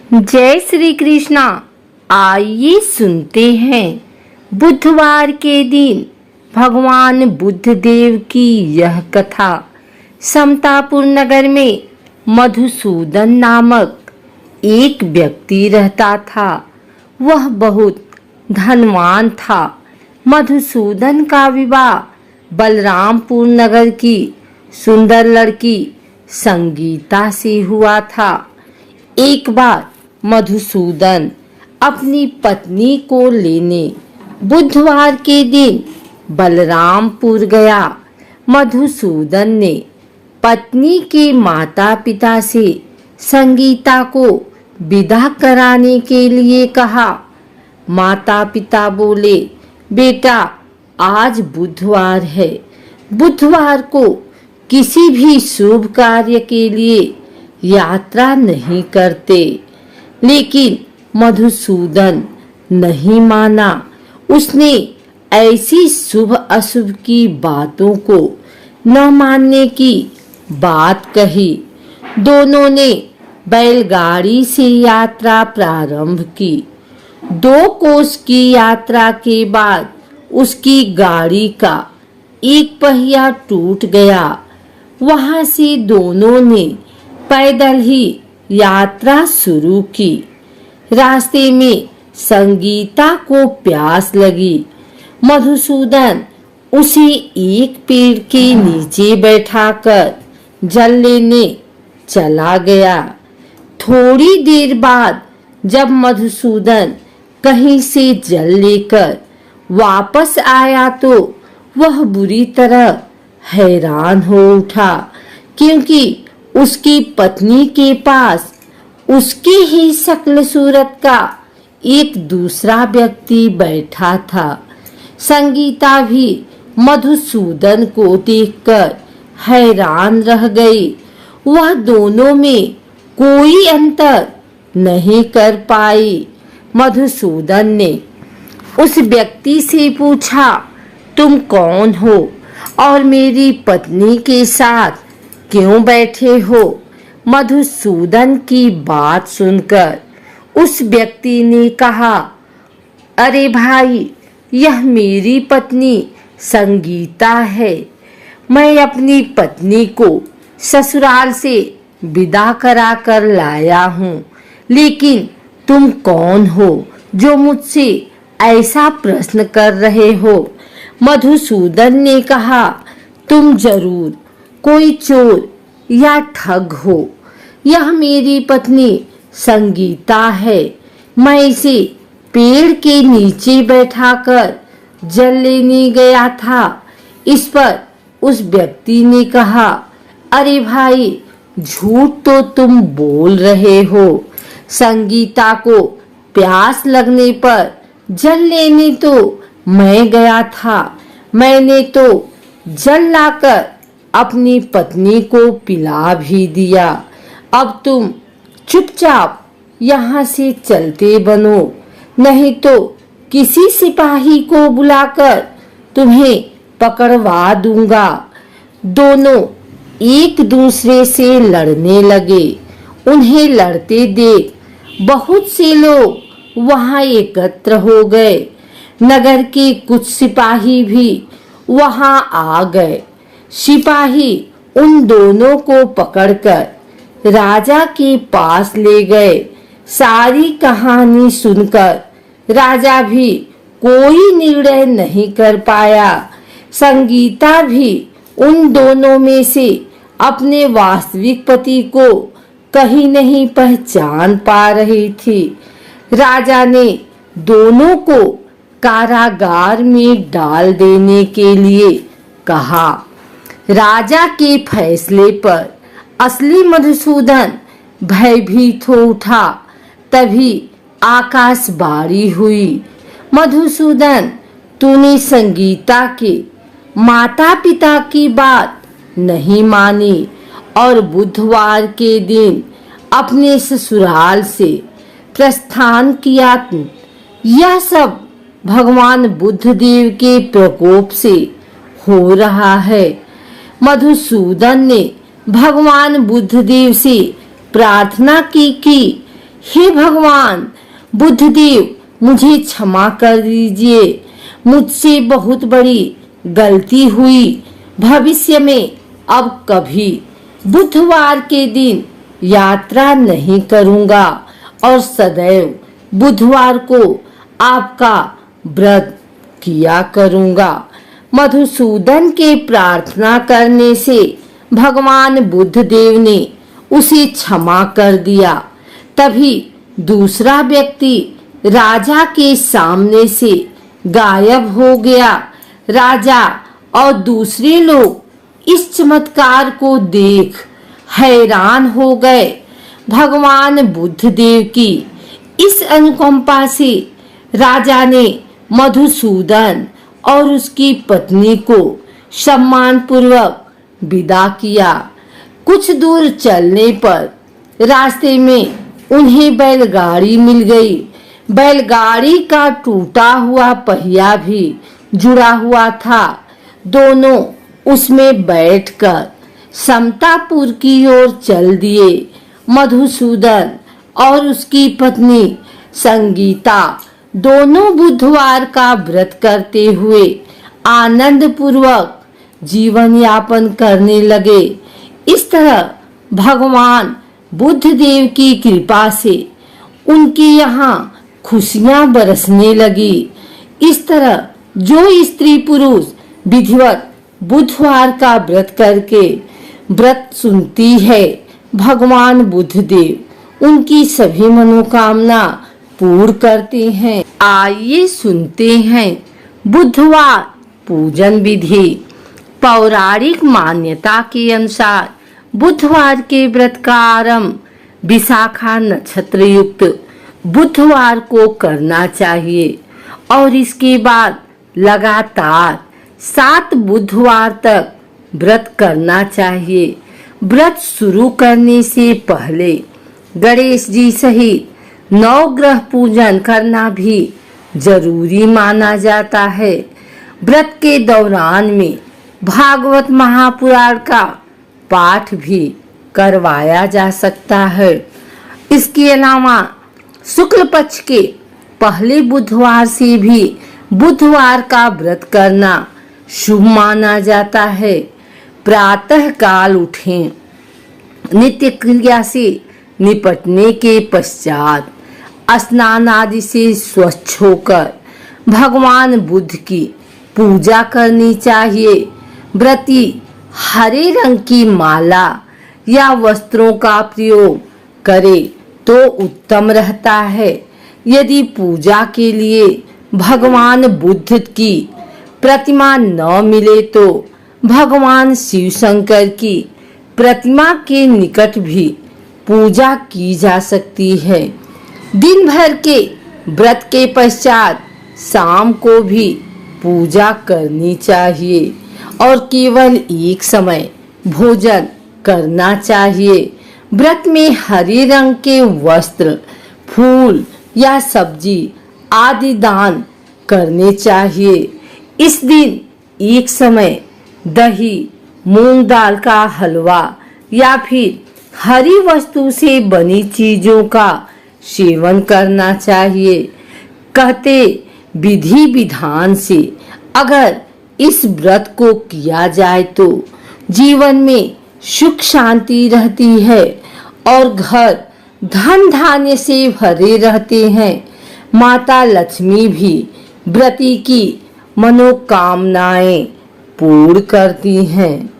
जय श्री कृष्णा। आइए सुनते हैं बुधवार के दिन भगवान बुद्ध देव की यह कथा। समतापुर नगर में मधुसूदन नामक एक व्यक्ति रहता था। वह बहुत धनवान था। मधुसूदन का विवाह बलरामपुर नगर की सुंदर लड़की संगीता से हुआ था। एक बार मधुसूदन अपनी पत्नी को लेने बुधवार के दिन बलरामपुर गया। मधुसूदन ने पत्नी के माता पिता से संगीता को विदा कराने के लिए कहा। माता पिता बोले, बेटा आज बुधवार है। बुधवार को किसी भी शुभ कार्य के लिए यात्रा नहीं करते। लेकिन मधुसूदन नहीं माना। उसने ऐसी शुभ अशुभ की बातों को न मानने की बात कही। दोनों ने बैलगाड़ी से यात्रा प्रारंभ की। 2 कोस की यात्रा के बाद उसकी गाड़ी का एक पहिया टूट गया। वहां से दोनों ने पैदल ही यात्रा शुरू की। रास्ते में संगीता को प्यास लगी। मधुसूदन उसे एक पेड़ के नीचे बैठाकर जल लेने चला गया। थोड़ी देर बाद जब मधुसूदन कहीं से जल लेकर वापस आया तो वह बुरी तरह हैरान हो उठा, क्योंकि उसकी पत्नी के पास उसकी ही शक्ल सूरत का एक दूसरा व्यक्ति बैठा था। संगीता भी मधुसूदन को देखकर हैरान रह गई। वह दोनों में कोई अंतर नहीं कर पाई। मधुसूदन ने उस व्यक्ति से पूछा, तुम कौन हो और मेरी पत्नी के साथ क्यों बैठे हो? मधुसूदन की बात सुनकर उस व्यक्ति ने कहा, अरे भाई, यह मेरी पत्नी संगीता है। मैं अपनी पत्नी को ससुराल से विदा करा कर लाया हूँ। लेकिन तुम कौन हो जो मुझसे ऐसा प्रश्न कर रहे हो? मधुसूदन ने कहा, तुम जरूर कोई चोर या ठग हो। यह मेरी पत्नी संगीता है। मैं इसे पेड़ के नीचे बैठाकर जल लेने गया था। इस पर उस व्यक्ति ने कहा, अरे भाई, झूठ तो तुम बोल रहे हो। संगीता को प्यास लगने पर जल लेने तो मैं गया था। मैंने तो जल लाकर अपनी पत्नी को पिला भी दिया। अब तुम चुपचाप यहाँ से चलते बनो, नहीं तो किसी सिपाही को बुलाकर तुम्हें पकड़वा दूंगा। दोनों एक दूसरे से लड़ने लगे। उन्हें लड़ते देख बहुत से लोग वहां एकत्र हो गए। नगर के कुछ सिपाही भी वहां आ गए। सिपाही उन दोनों को पकड़कर राजा के पास ले गए। सारी कहानी सुनकर राजा भी कोई निर्णय नहीं कर पाया। संगीता भी उन दोनों में से अपने वास्तविक पति को कहीं नहीं पहचान पा रही थी। राजा ने दोनों को कारागार में डाल देने के लिए कहा। राजा के फैसले पर असली मधुसूदन भयभीत हो उठा। तभी आकाशवाणी हुई, मधुसूदन, तूने संगीता के माता पिता की बात नहीं मानी और बुधवार के दिन अपने ससुराल से प्रस्थान किया। यह सब भगवान बुद्ध देव के प्रकोप से हो रहा है। मधुसूदन ने भगवान बुद्ध देव से प्रार्थना की कि हे भगवान बुद्धदेव, मुझे क्षमा कर दीजिए, मुझसे बहुत बड़ी गलती हुई। भविष्य में अब कभी बुधवार के दिन यात्रा नहीं करूंगा और सदैव बुधवार को आपका व्रत किया करूंगा। मधुसूदन के प्रार्थना करने से भगवान बुद्धदेव ने उसे क्षमा कर दिया। तभी दूसरा व्यक्ति राजा के सामने से गायब हो गया। राजा और दूसरे लोग इस चमत्कार को देख हैरान हो गए। भगवान बुद्धदेव की इस अनुकंपा से राजा ने मधुसूदन और उसकी पत्नी को सम्मान पूर्वक विदा किया। कुछ दूर चलने पर रास्ते में उन्हें बैलगाड़ी मिल गई। बैलगाड़ी का टूटा हुआ पहिया भी जुड़ा हुआ था। दोनों उसमें बैठकर समतापुर की ओर चल दिए। मधुसूदन और उसकी पत्नी संगीता दोनों बुधवार का व्रत करते हुए आनंद पूर्वक जीवन यापन करने लगे। इस तरह भगवान बुद्धदेव की कृपा से उनके यहाँ खुशियां बरसने लगी। इस तरह जो स्त्री पुरुष विधिवत बुधवार का व्रत करके व्रत सुनती है, भगवान बुद्धदेव उनकी सभी मनोकामना पूर्ण करते हैं। आइए सुनते हैं बुधवार पूजन विधि। पौराणिक मान्यता के अनुसार बुधवार के व्रत का आरंभ विशाखा नक्षत्र युक्त बुधवार को करना चाहिए और इसके बाद लगातार 7 बुधवार तक व्रत करना चाहिए। व्रत शुरू करने से पहले गणेश जी सहित 9 ग्रह पूजन करना भी जरूरी माना जाता है। व्रत के दौरान में भागवत महापुराण का पाठ भी करवाया जा सकता है। इसके अलावा शुक्ल पक्ष के पहले बुधवार से भी बुधवार का व्रत करना शुभ माना जाता है। प्रातः काल उठें। नित्य क्रिया से निपटने के पश्चात स्नान आदि से स्वच्छ होकर भगवान बुद्ध की पूजा करनी चाहिए। व्रती हरे रंग की माला या वस्त्रों का प्रयोग करे तो उत्तम रहता है। यदि पूजा के लिए भगवान बुद्ध की प्रतिमा न मिले तो भगवान शिव शंकर की प्रतिमा के निकट भी पूजा की जा सकती है। दिन भर के व्रत के पश्चात शाम को भी पूजा करनी चाहिए और केवल एक समय भोजन करना चाहिए। व्रत में हरे रंग के वस्त्र, फूल या सब्जी आदि दान करने चाहिए। इस दिन एक समय दही, मूंग दाल का हलवा या फिर हरी वस्तु से बनी चीजों का सेवन करना चाहिए। कहते विधि विधान से अगर इस व्रत को किया जाए तो जीवन में सुख शांति रहती है और घर धन धान्य से भरे रहते हैं। माता लक्ष्मी भी व्रती की मनोकामनाएं पूर्ण करती हैं।